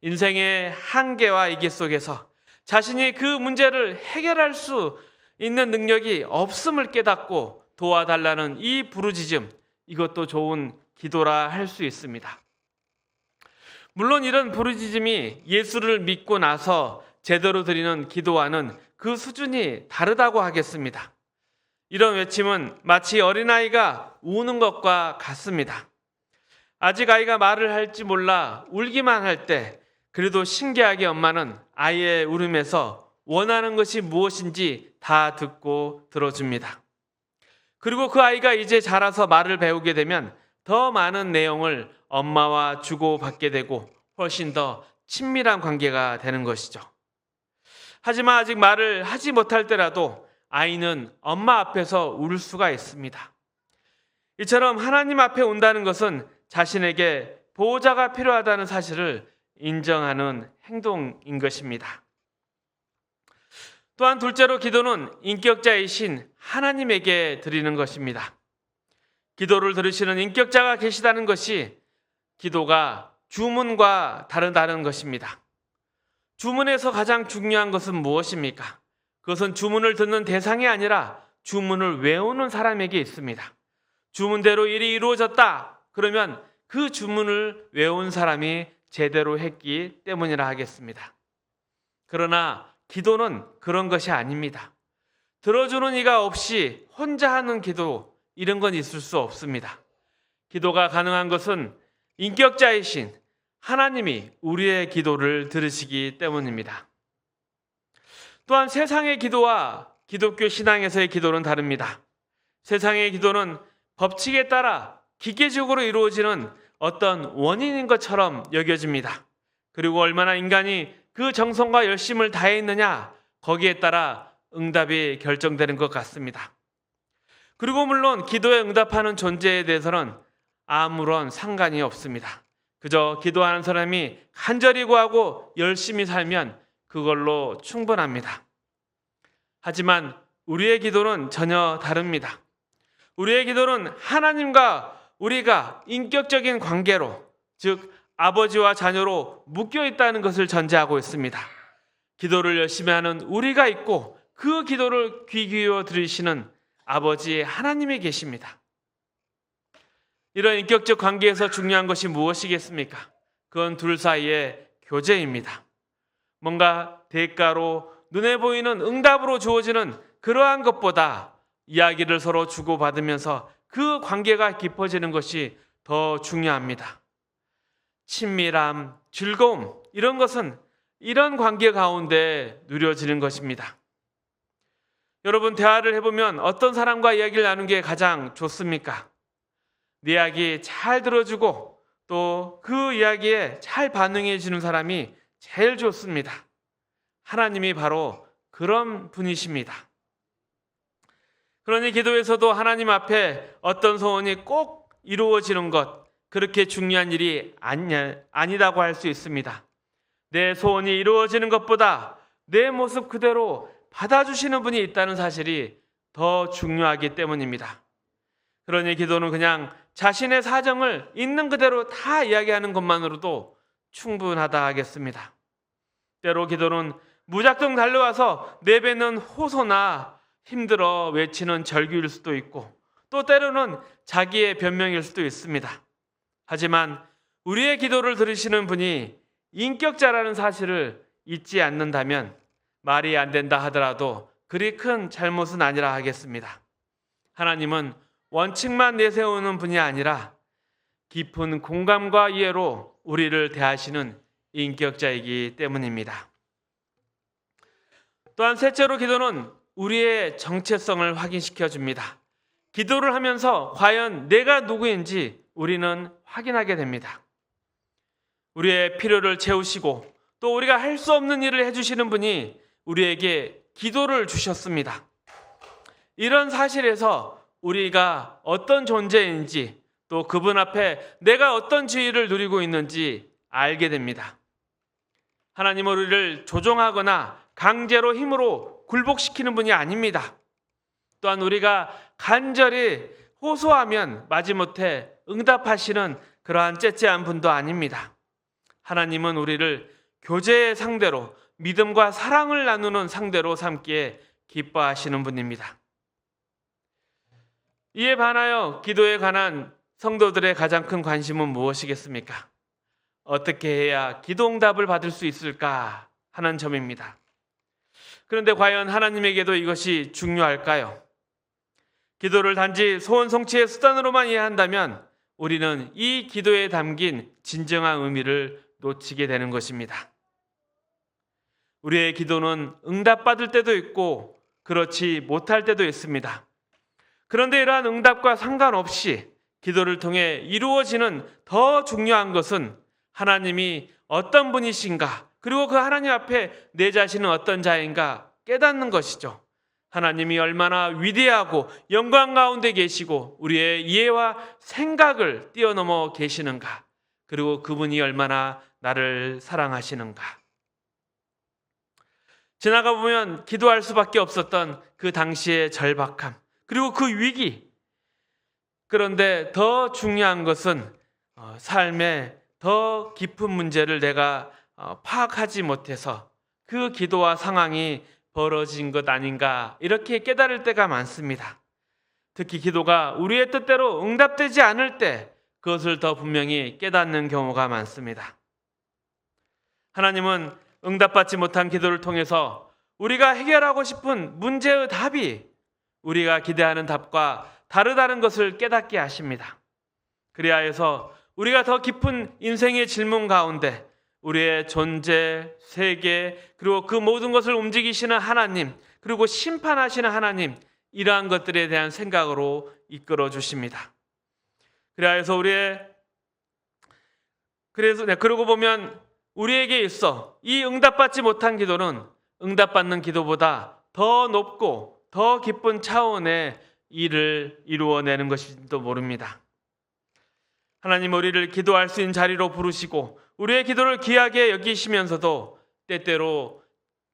인생의 한계와 위기 속에서 자신이 그 문제를 해결할 수 있는 능력이 없음을 깨닫고 도와달라는 이 부르짖음, 이것도 좋은 기도라 할 수 있습니다. 물론 이런 부르짖음이 예수를 믿고 나서 제대로 드리는 기도와는 그 수준이 다르다고 하겠습니다. 이런 외침은 마치 어린아이가 우는 것과 같습니다. 아직 아이가 말을 할지 몰라 울기만 할 때, 그래도 신기하게 엄마는 아이의 울음에서 원하는 것이 무엇인지 다 듣고 들어줍니다. 그리고 그 아이가 이제 자라서 말을 배우게 되면 더 많은 내용을 엄마와 주고받게 되고 훨씬 더 친밀한 관계가 되는 것이죠. 하지만 아직 말을 하지 못할 때라도 아이는 엄마 앞에서 울 수가 있습니다. 이처럼 하나님 앞에 온다는 것은 자신에게 보호자가 필요하다는 사실을 인정하는 행동인 것입니다. 또한 둘째로 기도는 인격자이신 하나님에게 드리는 것입니다. 기도를 들으시는 인격자가 계시다는 것이 기도가 주문과 다르다는 것입니다. 주문에서 가장 중요한 것은 무엇입니까? 그것은 주문을 듣는 대상이 아니라 주문을 외우는 사람에게 있습니다. 주문대로 일이 이루어졌다. 그러면 그 주문을 외운 사람이 제대로 했기 때문이라 하겠습니다. 그러나 기도는 그런 것이 아닙니다. 들어주는 이가 없이 혼자 하는 기도, 이런 건 있을 수 없습니다. 기도가 가능한 것은 인격자이신 하나님이 우리의 기도를 들으시기 때문입니다. 또한 세상의 기도와 기독교 신앙에서의 기도는 다릅니다. 세상의 기도는 법칙에 따라 기계적으로 이루어지는 어떤 원인인 것처럼 여겨집니다. 그리고 얼마나 인간이 그 정성과 열심을 다했느냐, 거기에 따라 응답이 결정되는 것 같습니다. 그리고 물론 기도에 응답하는 존재에 대해서는 아무런 상관이 없습니다. 그저 기도하는 사람이 간절히 구하고 열심히 살면 그걸로 충분합니다. 하지만 우리의 기도는 전혀 다릅니다. 우리의 기도는 하나님과 우리가 인격적인 관계로, 즉 아버지와 자녀로 묶여 있다는 것을 전제하고 있습니다. 기도를 열심히 하는 우리가 있고 그 기도를 귀 기울여 들으시는 아버지 하나님이 계십니다. 이런 인격적 관계에서 중요한 것이 무엇이겠습니까? 그건 둘 사이의 교제입니다. 뭔가 대가로 눈에 보이는 응답으로 주어지는 그러한 것보다 이야기를 서로 주고받으면서 그 관계가 깊어지는 것이 더 중요합니다. 친밀함, 즐거움, 이런 것은 이런 관계 가운데 누려지는 것입니다. 여러분, 대화를 해보면 어떤 사람과 이야기를 나누는 게 가장 좋습니까? 내 이야기 잘 들어주고 또 그 이야기에 잘 반응해 주는 사람이 제일 좋습니다. 하나님이 바로 그런 분이십니다. 그러니 기도에서도 하나님 앞에 어떤 소원이 꼭 이루어지는 것, 그렇게 중요한 일이 아니라고 할 수 있습니다. 내 소원이 이루어지는 것보다 내 모습 그대로 받아주시는 분이 있다는 사실이 더 중요하기 때문입니다. 그러니 기도는 그냥 자신의 사정을 있는 그대로 다 이야기하는 것만으로도 충분하다 하겠습니다. 때로 기도는 무작정 달려와서 내뱉는 호소나 힘들어 외치는 절규일 수도 있고, 또 때로는 자기의 변명일 수도 있습니다. 하지만 우리의 기도를 들으시는 분이 인격자라는 사실을 잊지 않는다면 말이 안 된다 하더라도 그리 큰 잘못은 아니라 하겠습니다. 하나님은 원칙만 내세우는 분이 아니라 깊은 공감과 이해로 우리를 대하시는 인격자이기 때문입니다. 또한 셋째로 기도는 우리의 정체성을 확인시켜 줍니다. 기도를 하면서 과연 내가 누구인지 우리는 확인하게 됩니다. 우리의 필요를 채우시고 또 우리가 할 수 없는 일을 해주시는 분이 우리에게 기도를 주셨습니다. 이런 사실에서 우리가 어떤 존재인지 또 그분 앞에 내가 어떤 지위를 누리고 있는지 알게 됩니다. 하나님은 우리를 조종하거나 강제로 힘으로 굴복시키는 분이 아닙니다. 또한 우리가 간절히 호소하면 마지못해 응답하시는 그러한 째째한 분도 아닙니다. 하나님은 우리를 교제의 상대로, 믿음과 사랑을 나누는 상대로 삼기에 기뻐하시는 분입니다. 이에 반하여 기도에 관한 성도들의 가장 큰 관심은 무엇이겠습니까? 어떻게 해야 기도 응답을 받을 수 있을까 하는 점입니다. 그런데 과연 하나님에게도 이것이 중요할까요? 기도를 단지 소원 성취의 수단으로만 이해한다면 우리는 이 기도에 담긴 진정한 의미를 놓치게 되는 것입니다. 우리의 기도는 응답받을 때도 있고 그렇지 못할 때도 있습니다. 그런데 이러한 응답과 상관없이 기도를 통해 이루어지는 더 중요한 것은 하나님이 어떤 분이신가, 그리고 그 하나님 앞에 내 자신은 어떤 자인가 깨닫는 것이죠. 하나님이 얼마나 위대하고 영광 가운데 계시고 우리의 이해와 생각을 뛰어넘어 계시는가, 그리고 그분이 얼마나 나를 사랑하시는가. 지나가 보면 기도할 수밖에 없었던 그 당시의 절박함, 그리고 그 위기. 그런데 더 중요한 것은 삶의 더 깊은 문제를 내가 파악하지 못해서 그 기도와 상황이 벌어진 것 아닌가, 이렇게 깨달을 때가 많습니다. 특히 기도가 우리의 뜻대로 응답되지 않을 때 그것을 더 분명히 깨닫는 경우가 많습니다. 하나님은 응답받지 못한 기도를 통해서 우리가 해결하고 싶은 문제의 답이 우리가 기대하는 답과 다르다는 것을 깨닫게 하십니다. 그래야 해서 우리가 더 깊은 인생의 질문 가운데 우리의 존재, 세계, 그리고 그 모든 것을 움직이시는 하나님, 그리고 심판하시는 하나님, 이러한 것들에 대한 생각으로 이끌어 주십니다. 그래야 해서 그러고 보면 우리에게 있어 이 응답받지 못한 기도는 응답받는 기도보다 더 높고 더 깊은 차원의 일을 이루어내는 것일지도 모릅니다. 하나님 우리를 기도할 수 있는 자리로 부르시고 우리의 기도를 귀하게 여기시면서도 때때로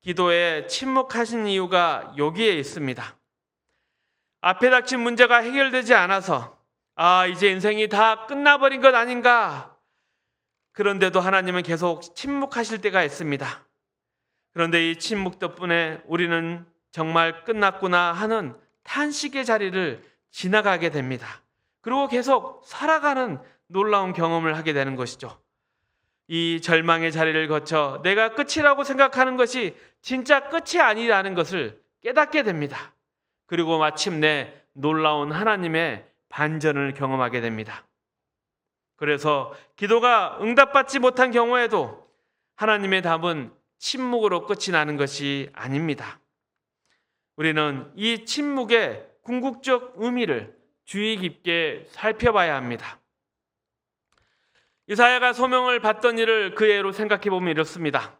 기도에 침묵하신 이유가 여기에 있습니다. 앞에 닥친 문제가 해결되지 않아서 이제 인생이 다 끝나버린 것 아닌가. 그런데도 하나님은 계속 침묵하실 때가 있습니다. 그런데 이 침묵 덕분에 우리는 정말 끝났구나 하는 탄식의 자리를 지나가게 됩니다. 그리고 계속 살아가는 놀라운 경험을 하게 되는 것이죠. 이 절망의 자리를 거쳐 내가 끝이라고 생각하는 것이 진짜 끝이 아니라는 것을 깨닫게 됩니다. 그리고 마침내 놀라운 하나님의 반전을 경험하게 됩니다. 그래서 기도가 응답받지 못한 경우에도 하나님의 답은 침묵으로 끝이 나는 것이 아닙니다. 우리는 이 침묵의 궁극적 의미를 주의 깊게 살펴봐야 합니다. 이사야가 소명을 받던 일을 그 예로 생각해 보면 이렇습니다.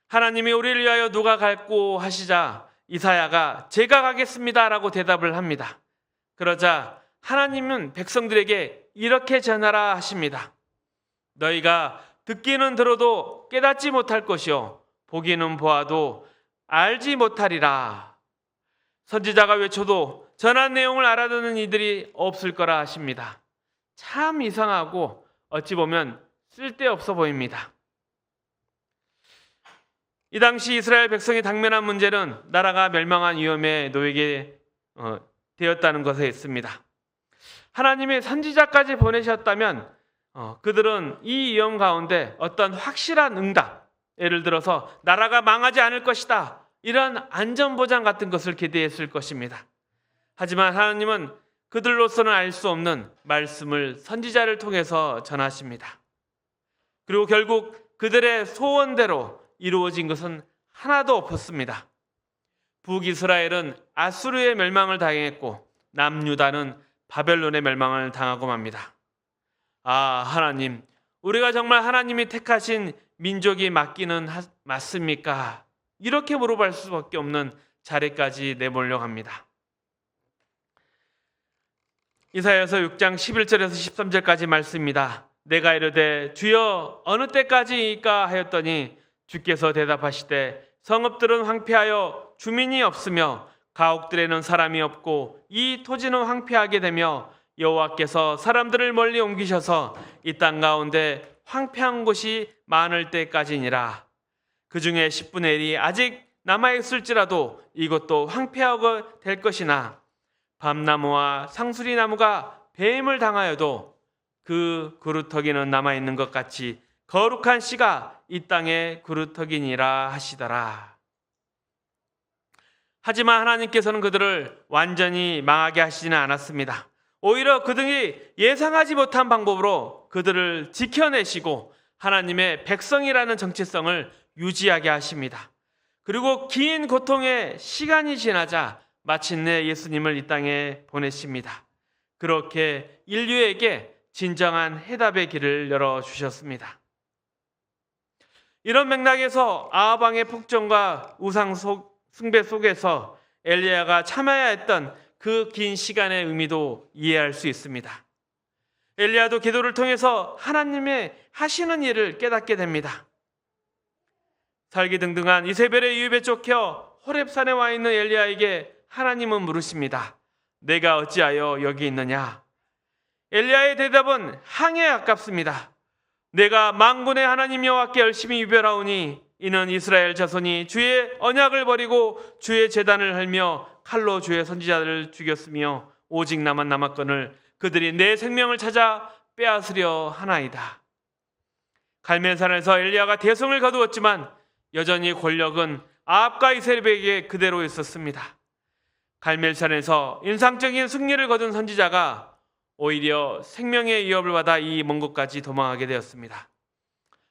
하나님이 우리를 위하여 누가 갈고 하시자 이사야가 제가 가겠습니다 라고 대답을 합니다. 그러자 하나님은 백성들에게 이렇게 전하라 하십니다. 너희가 듣기는 들어도 깨닫지 못할 것이요 보기는 보아도 알지 못하리라. 선지자가 외쳐도 전한 내용을 알아듣는 이들이 없을 거라 하십니다. 참 이상하고 어찌 보면 쓸데없어 보입니다. 이 당시 이스라엘 백성이 당면한 문제는 나라가 멸망한 위험에 놓이게 되었다는 것에 있습니다. 하나님이 선지자까지 보내셨다면 그들은 이 위험 가운데 어떤 확실한 응답, 예를 들어서 나라가 망하지 않을 것이다, 이런 안전보장 같은 것을 기대했을 것입니다. 하지만 하나님은 그들로서는 알 수 없는 말씀을 선지자를 통해서 전하십니다. 그리고 결국 그들의 소원대로 이루어진 것은 하나도 없었습니다. 북이스라엘은 아수르의 멸망을 당했고 남유다는 바벨론의 멸망을 당하고 맙니다. 하나님, 우리가 정말 하나님이 택하신 민족이 맞습니까? 이렇게 물어볼 수밖에 없는 자리까지 내몰려 갑니다. 이사야서 6장 11절에서 13절까지 말씀입니다. 내가 이르되 주여 어느 때까지이까 하였더니 주께서 대답하시되 성읍들은 황폐하여 주민이 없으며 가옥들에는 사람이 없고 이 토지는 황폐하게 되며 여호와께서 사람들을 멀리 옮기셔서 이 땅 가운데 황폐한 곳이 많을 때까지니라. 그 중에 10분의 1이 아직 남아있을지라도 이것도 황폐하고 될 것이나 밤나무와 상수리 나무가 뱀을 당하여도 그 그루터기는 남아있는 것 같이 거룩한 씨가 이 땅의 그루터기니라 하시더라. 하지만 하나님께서는 그들을 완전히 망하게 하시지는 않았습니다. 오히려 그들이 예상하지 못한 방법으로 그들을 지켜내시고 하나님의 백성이라는 정체성을 유지하게 하십니다. 그리고 긴 고통의 시간이 지나자 마침내 예수님을 이 땅에 보내십니다. 그렇게 인류에게 진정한 해답의 길을 열어주셨습니다. 이런 맥락에서 아합 왕의 폭정과 우상 숭배 속에서 엘리야가 참아야 했던 그 긴 시간의 의미도 이해할 수 있습니다. 엘리야도 기도를 통해서 하나님의 하시는 일을 깨닫게 됩니다. 살기등등한 이세벨의 유입에 쫓겨 호렙산에 와 있는 엘리야에게 하나님은 물으십니다. 내가 어찌하여 여기 있느냐? 엘리야의 대답은 항해에 가깝습니다. 내가 만군의 하나님 여호와께 열심히 유별하오니 이는 이스라엘 자손이 주의 언약을 버리고 주의 제단을 헐며 칼로 주의 선지자들을 죽였으며 오직 나만 남았거늘 그들이 내 생명을 찾아 빼앗으려 하나이다. 갈멜산에서 엘리야가 대성을 거두었지만 여전히 권력은 아합과 이세벨에게 그대로 있었습니다. 갈멜산에서 인상적인 승리를 거둔 선지자가 오히려 생명의 위협을 받아 이 먼 곳까지 도망하게 되었습니다.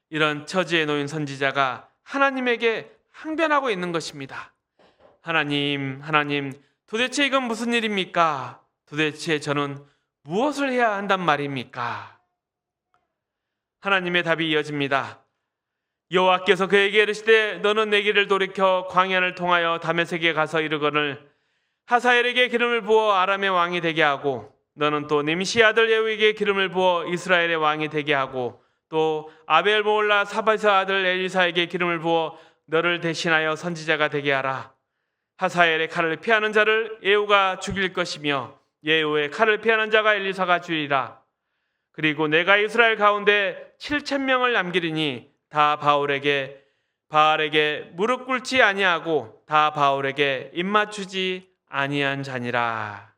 이런 처지에 놓인 선지자가 하나님에게 항변하고 있는 것입니다. 하나님, 도대체 이건 무슨 일입니까? 도대체 저는 무엇을 해야 한단 말입니까? 하나님의 답이 이어집니다. 여호와께서 그에게 이르시되 너는 내 길을 돌이켜 광야를 통하여 다메섹에 가서 이르거늘 하사엘에게 기름을 부어 아람의 왕이 되게 하고 너는 또 님시 아들 예후에게 기름을 부어 이스라엘의 왕이 되게 하고 또 아벨 모올라 사바스 아들 엘리사에게 기름을 부어 너를 대신하여 선지자가 되게 하라. 하사엘의 칼을 피하는 자를 예후가 죽일 것이며 예후의 칼을 피하는 자가 엘리사가 죽이리라. 그리고 내가 이스라엘 가운데 7,000명을 남기리니 다 바알에게 무릎 꿇지 아니하고 다 바알에게 입맞추지 아니한 자니라.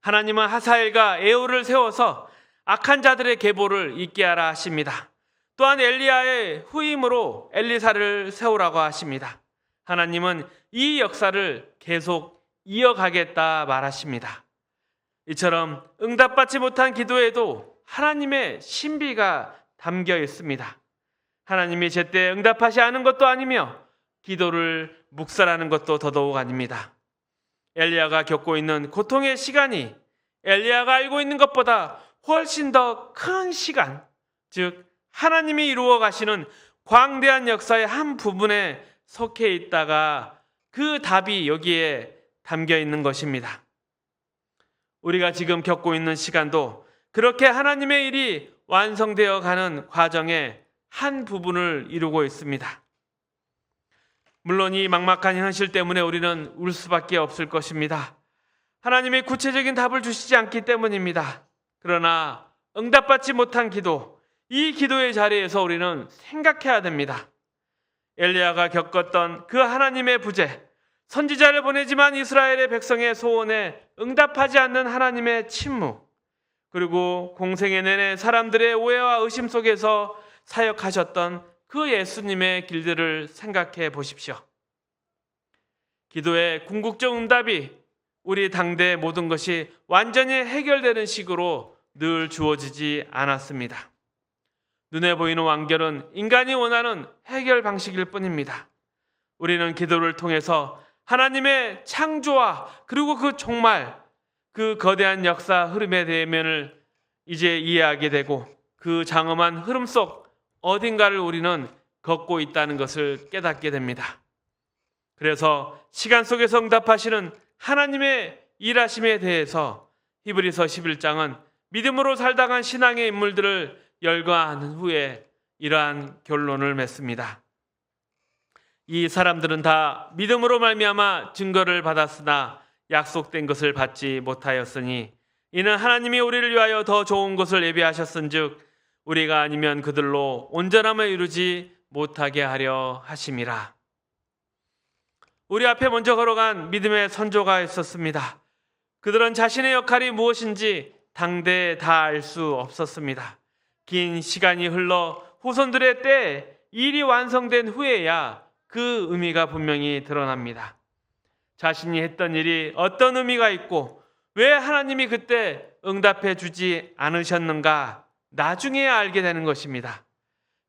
하나님은 하사엘과 예후를 세워서 악한 자들의 계보를 잇게 하라 하십니다. 또한 엘리야의 후임으로 엘리사를 세우라고 하십니다. 하나님은 이 역사를 계속 이어가겠다 말하십니다. 이처럼 응답받지 못한 기도에도 하나님의 신비가 담겨 있습니다. 하나님이 제때 응답하지 않은 것도 아니며 기도를 묵살하는 것도 더더욱 아닙니다. 엘리야가 겪고 있는 고통의 시간이 엘리야가 알고 있는 것보다 훨씬 더 큰 시간, 즉 하나님이 이루어 가시는 광대한 역사의 한 부분에 속해 있다가 그 답이 여기에 담겨 있는 것입니다. 우리가 지금 겪고 있는 시간도 그렇게 하나님의 일이 완성되어 가는 과정의 한 부분을 이루고 있습니다. 물론 이 막막한 현실 때문에 우리는 울 수밖에 없을 것입니다. 하나님이 구체적인 답을 주시지 않기 때문입니다. 그러나 응답받지 못한 기도, 이 기도의 자리에서 우리는 생각해야 됩니다. 엘리야가 겪었던 그 하나님의 부재, 선지자를 보내지만 이스라엘의 백성의 소원에 응답하지 않는 하나님의 침묵, 그리고 공생애 내내 사람들의 오해와 의심 속에서 사역하셨던 그 예수님의 길들을 생각해 보십시오. 기도의 궁극적 응답이 우리 당대의 모든 것이 완전히 해결되는 식으로 늘 주어지지 않았습니다. 눈에 보이는 완결은 인간이 원하는 해결 방식일 뿐입니다. 우리는 기도를 통해서 하나님의 창조와 그리고 그 종말, 그 거대한 역사 흐름의 대면을 이제 이해하게 되고 그 장엄한 흐름 속 어딘가를 우리는 걷고 있다는 것을 깨닫게 됩니다. 그래서 시간 속에서 응답하시는 하나님의 일하심에 대해서 히브리서 11장은 믿음으로 살다간 신앙의 인물들을 열거한 후에 이러한 결론을 맺습니다. 이 사람들은 다 믿음으로 말미암아 증거를 받았으나 약속된 것을 받지 못하였으니 이는 하나님이 우리를 위하여 더 좋은 것을 예비하셨은즉 우리가 아니면 그들로 온전함을 이루지 못하게 하려 하심이라. 우리 앞에 먼저 걸어간 믿음의 선조가 있었습니다. 그들은 자신의 역할이 무엇인지 당대 다 알 수 없었습니다. 긴 시간이 흘러 후손들의 때에 일이 완성된 후에야 그 의미가 분명히 드러납니다. 자신이 했던 일이 어떤 의미가 있고 왜 하나님이 그때 응답해 주지 않으셨는가 나중에야 알게 되는 것입니다.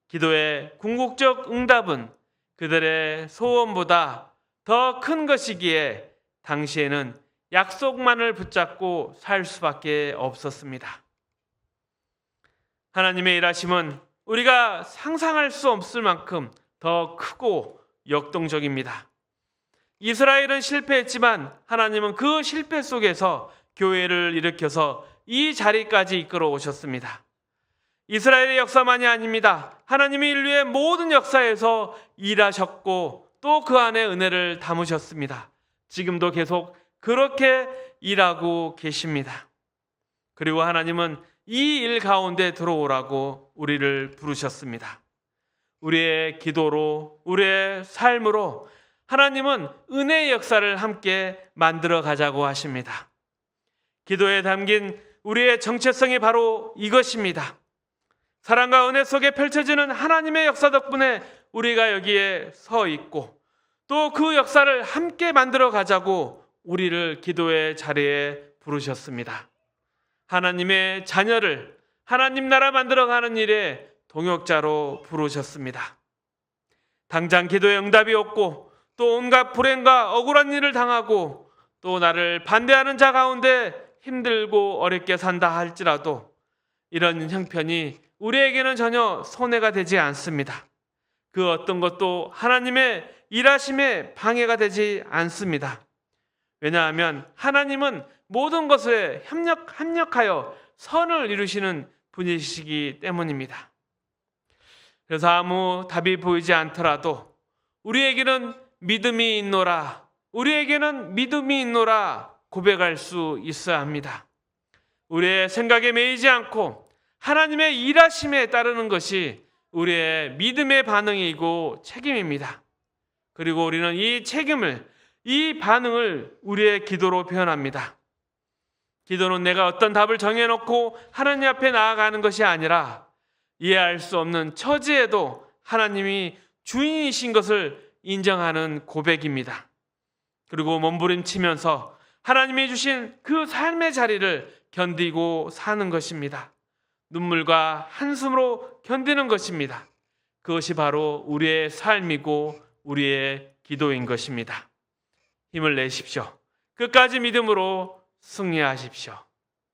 기도의 궁극적 응답은 그들의 소원보다 더 큰 것이기에 당시에는 약속만을 붙잡고 살 수밖에 없었습니다. 하나님의 일하심은 우리가 상상할 수 없을 만큼 더 크고 역동적입니다. 이스라엘은 실패했지만 하나님은 그 실패 속에서 교회를 일으켜서 이 자리까지 이끌어 오셨습니다. 이스라엘의 역사만이 아닙니다. 하나님이 인류의 모든 역사에서 일하셨고 또 그 안에 은혜를 담으셨습니다. 지금도 계속 그렇게 일하고 계십니다. 그리고 하나님은 이 일 가운데 들어오라고 우리를 부르셨습니다. 우리의 기도로, 우리의 삶으로 하나님은 은혜의 역사를 함께 만들어 가자고 하십니다. 기도에 담긴 우리의 정체성이 바로 이것입니다. 사랑과 은혜 속에 펼쳐지는 하나님의 역사 덕분에 우리가 여기에 서 있고 또 그 역사를 함께 만들어 가자고 우리를 기도의 자리에 부르셨습니다. 하나님의 자녀를 하나님 나라 만들어가는 일에 동역자로 부르셨습니다. 당장 기도의 응답이 없고 또 온갖 불행과 억울한 일을 당하고 또 나를 반대하는 자 가운데 힘들고 어렵게 산다 할지라도 이런 형편이 우리에게는 전혀 손해가 되지 않습니다. 그 어떤 것도 하나님의 일하심에 방해가 되지 않습니다. 왜냐하면 하나님은 모든 것에 합력하여 선을 이루시는 분이시기 때문입니다. 그래서 아무 답이 보이지 않더라도 우리에게는 믿음이 있노라, 우리에게는 믿음이 있노라 고백할 수 있어야 합니다. 우리의 생각에 매이지 않고 하나님의 일하심에 따르는 것이 우리의 믿음의 반응이고 책임입니다. 그리고 우리는 이 책임을, 이 반응을 우리의 기도로 표현합니다. 기도는 내가 어떤 답을 정해놓고 하나님 앞에 나아가는 것이 아니라 이해할 수 없는 처지에도 하나님이 주인이신 것을 인정하는 고백입니다. 그리고 몸부림치면서 하나님이 주신 그 삶의 자리를 견디고 사는 것입니다. 눈물과 한숨으로 견디는 것입니다. 그것이 바로 우리의 삶이고 우리의 기도인 것입니다. 힘을 내십시오. 끝까지 믿음으로 승리하십시오.